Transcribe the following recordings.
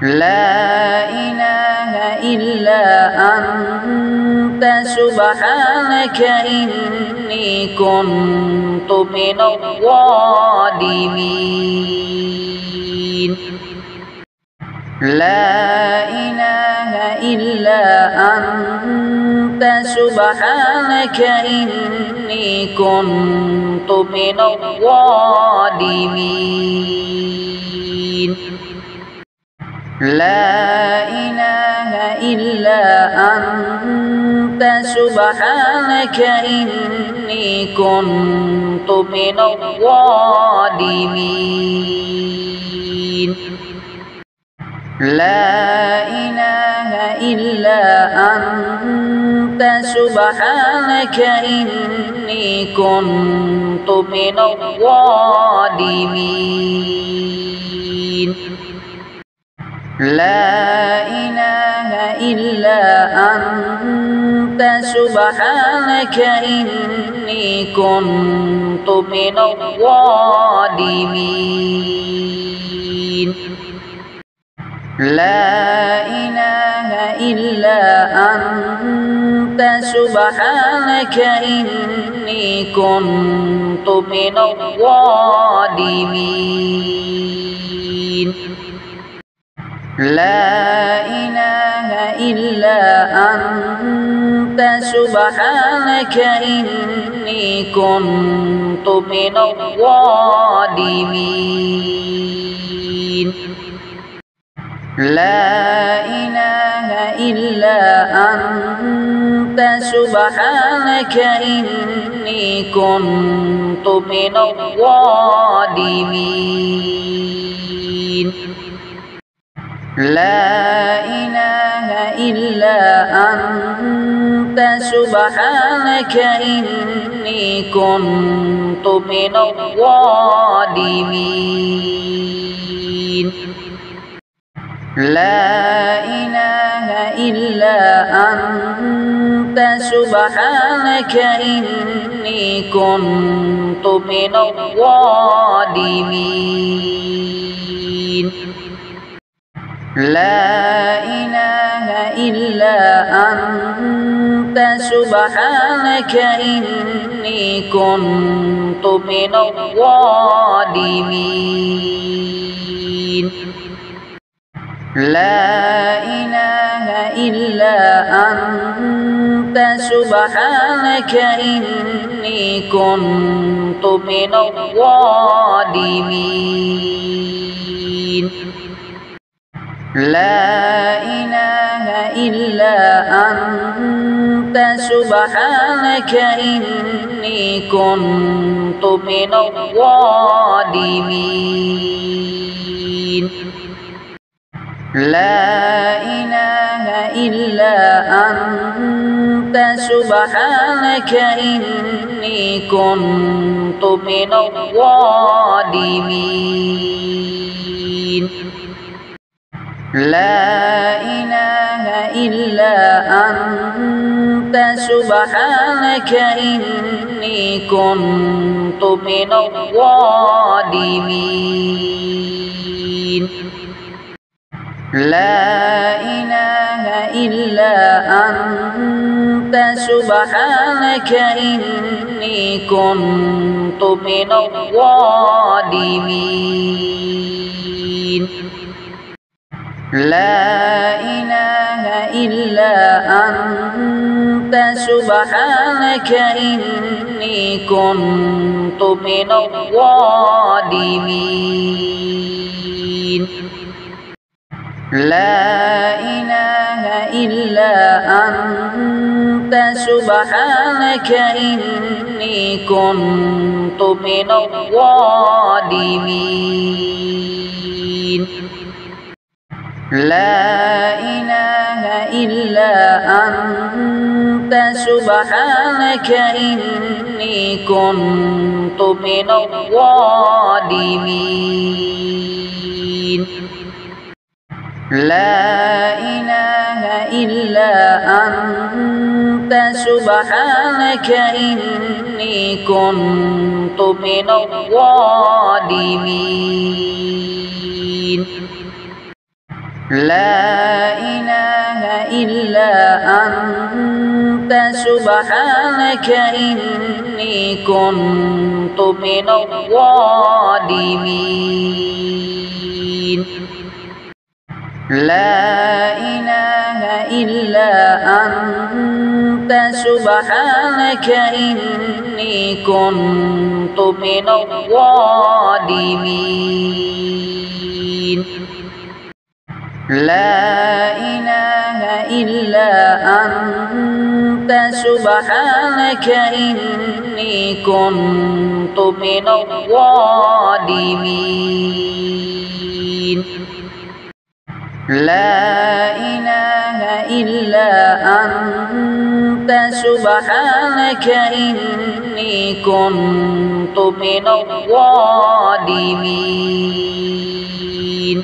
لا إله إلا أنت سبحانك إني كنت من الظالمين. لا إله إلا أنت سبحانك إني كنت من الظالمين. لا إله إلا أنت سبحانك إني كنت من الظالمين. لا إله إلا أنت سبحانك إني كنت من الظالمين. لا إله إلا أنت سبحانك إني كنت من الظالمين. لا إله إلا أنت سبحانك إني كنت من الظالمين. لا إله إلا أنت سبحانك إني كنت من الظالمين. لا إله إلا أنت سبحانك إني كنت من الظالمين. لا إله إلا أنت سبحانك إني كنت من الظالمين. لا إله إلا أنت سبحانك إني كنت من الظالمين. لا إله إلا أنت سبحانك إني كنت من الظالمين. لا إله إلا أنت سبحانك إني كنت من الظالمين. لا إله إلا أنت سبحانك إني كنت من الظالمين. لا إله إلا أنت سبحانك إني كنت من الظالمين. لا إله إلا أنت سبحانك إني كنت من الظالمين. لا إله إلا أنت سبحانك إني كنت من الظالمين. لا إله إلا أنت سبحانك إني كنت من الظالمين. لا إله إلا أنت سبحانك إني كنت من الظالمين. لا إله إلا أنت سبحانك إني كنت من الظالمين. لا إله إلا أنت سبحانك إني كنت من الظالمين. لا إله إلا أنت سبحانك إني كنت من الظالمين لا إله إلا أنت سبحانك إني كنت من الظالمين لا إله إلا أنت سبحانك إني كنت من الظالمين لا إله إلا أنت سبحانك إني كنت من الظالمين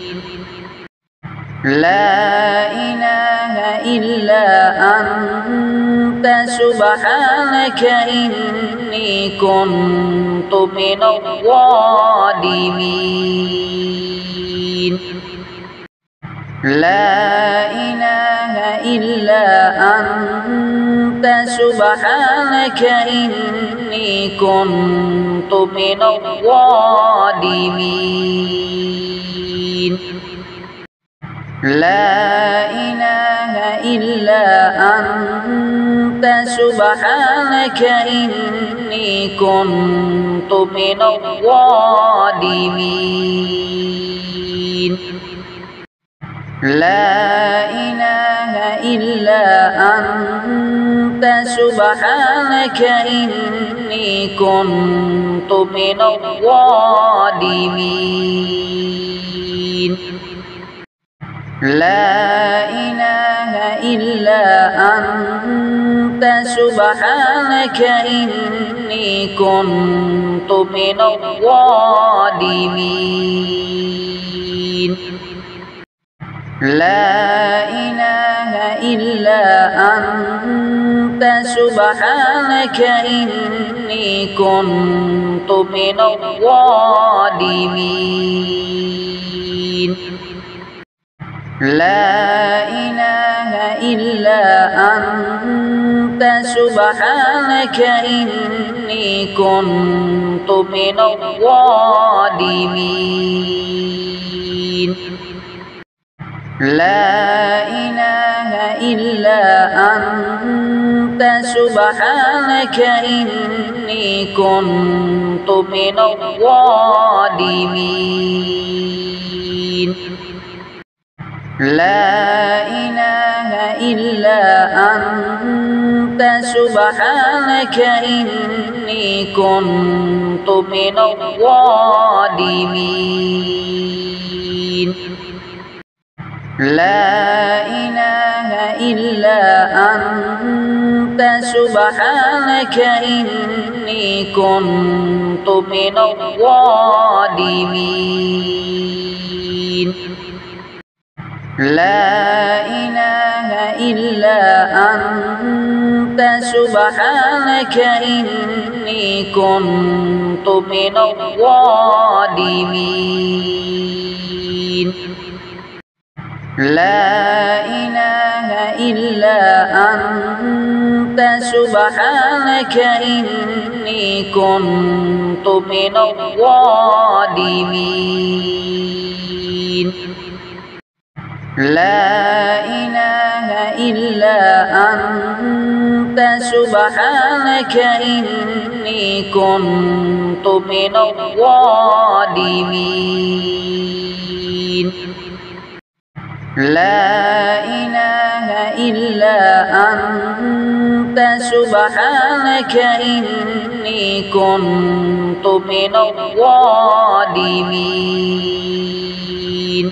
لا إله إلا أنت سبحانك إني كنت من الظالمين لا إله إلا أنت سبحانك إني كنت من الظالمين لا إله إلا أنت سبحانك إني كنت من الظالمين لا إله إلا أنت سبحانك إني كنت من الظالمين لا إله إلا أنت سبحانك إني كنت من الظالمين لا إله إلا أنت سبحانك إني كنت من الظالمين لا إله إلا أنت سبحانك إني كنت من الظالمين لا إله إلا أنت سبحانك إني كنت من الظالمين لا إله إلا أنت سبحانك إني كنت من الظالمين لا إله إلا أنت سبحانك إني كنت من الظالمين لا إله إلا أنت سبحانك إني كنت من الظالمين لا إله إلا أنت سبحانك إني كنت من الظالمين لا إله إلا أنت سبحانك إني كنت من الظالمين لا إله إلا أنت سبحانك إني كنت من الظالمين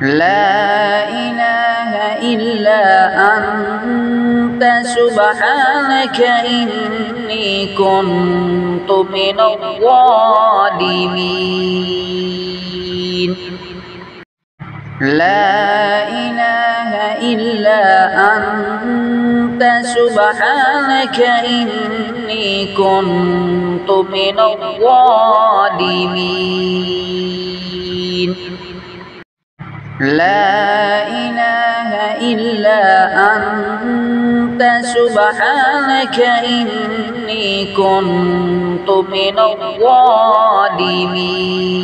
لا إله إلا أنت سبحانك إني كنت من الظالمين لا إله إلا أنت سبحانك إني كنت من الظالمين لا إله إلا أنت سبحانك إني كنت من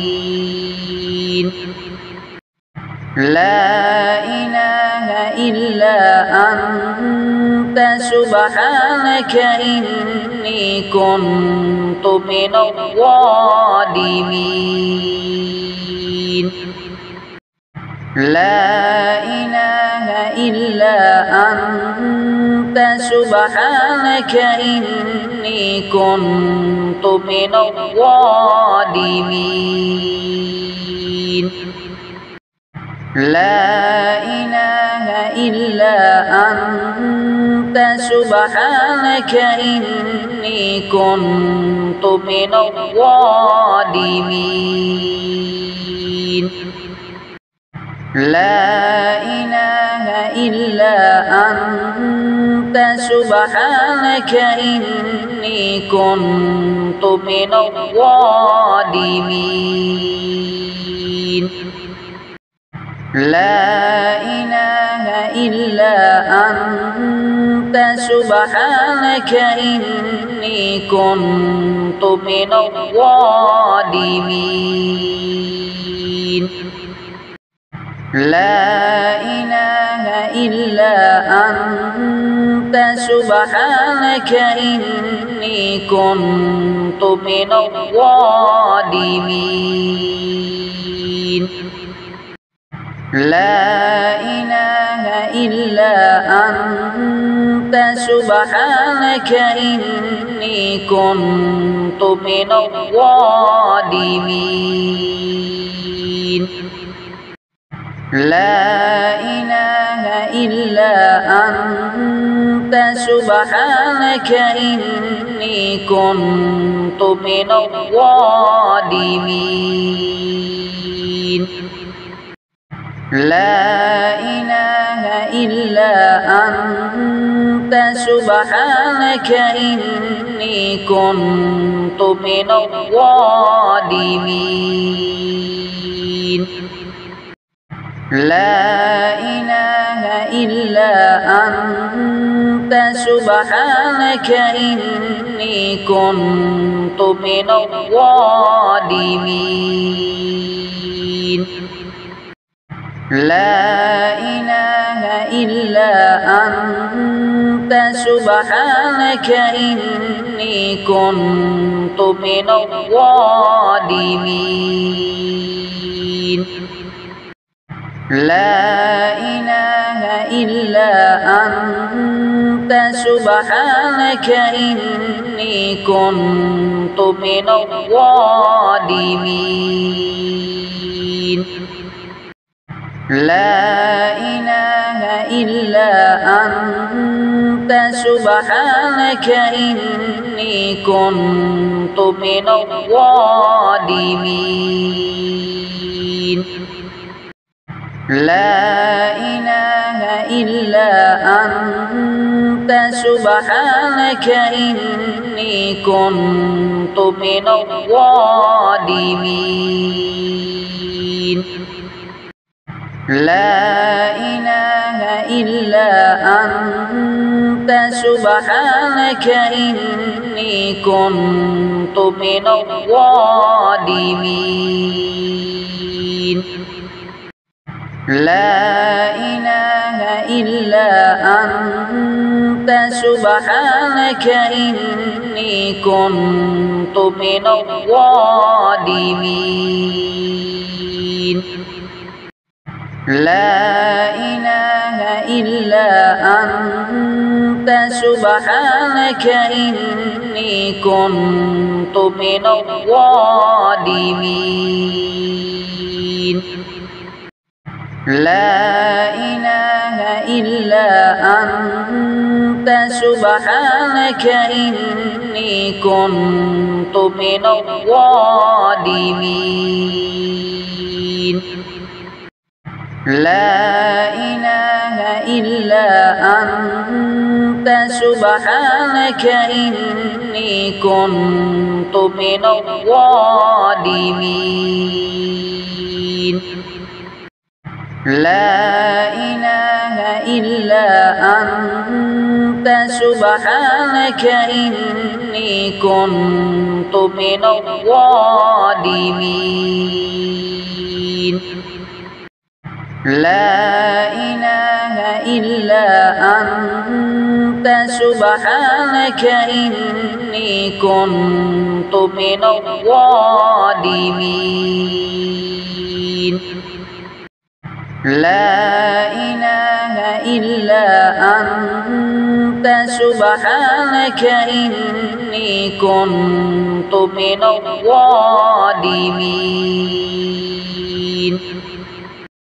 الظالمين لا إله إلا أنت سبحانك إني كنت من الظالمين لا إله إلا أنت سبحانك إني كنت من الظالمين لا إله إلا أنت سبحانك إني كنت من الظالمين لا إله إلا أنت سبحانك إني كنت من الظالمين لا إله إلا أنت سبحانك إني كنت من الظالمين لا إله إلا أنت سبحانك إني كنت من الظالمين لا إله إلا أنت سبحانك إني كنت من الظالمين لا إله إلا أنت سبحانك إني كنت من الظالمين لا إله إلا أنت سبحانك إني كنت من الظالمين لا إله إلا أنت سبحانك إني كنت من الظالمين لا إله إلا أنت سبحانك إني كنت من الظالمين لا إله إلا أنت سبحانك إني كنت من الظالمين لا إله إلا أنت سبحانك إني كنت من الظالمين لا إله إلا أنت سبحانك إني كنت من الظالمين لا إله إلا أنت سبحانك إني كنت من الظالمين لا إله إلا أنت سبحانك إني كنت من الظالمين لا إله إلا أنت سبحانك إني كنت من الظالمين لا إله إلا أنت سبحانك إني كنت من الظالمين لا إله إلا أنت سبحانك إني كنت من الظالمين لا إله إلا أنت سبحانك إني كنت من الظالمين لا إله إلا أنت سبحانك إني كنت من الظالمين لا إله إلا أنت سبحانك إني كنت من الظالمين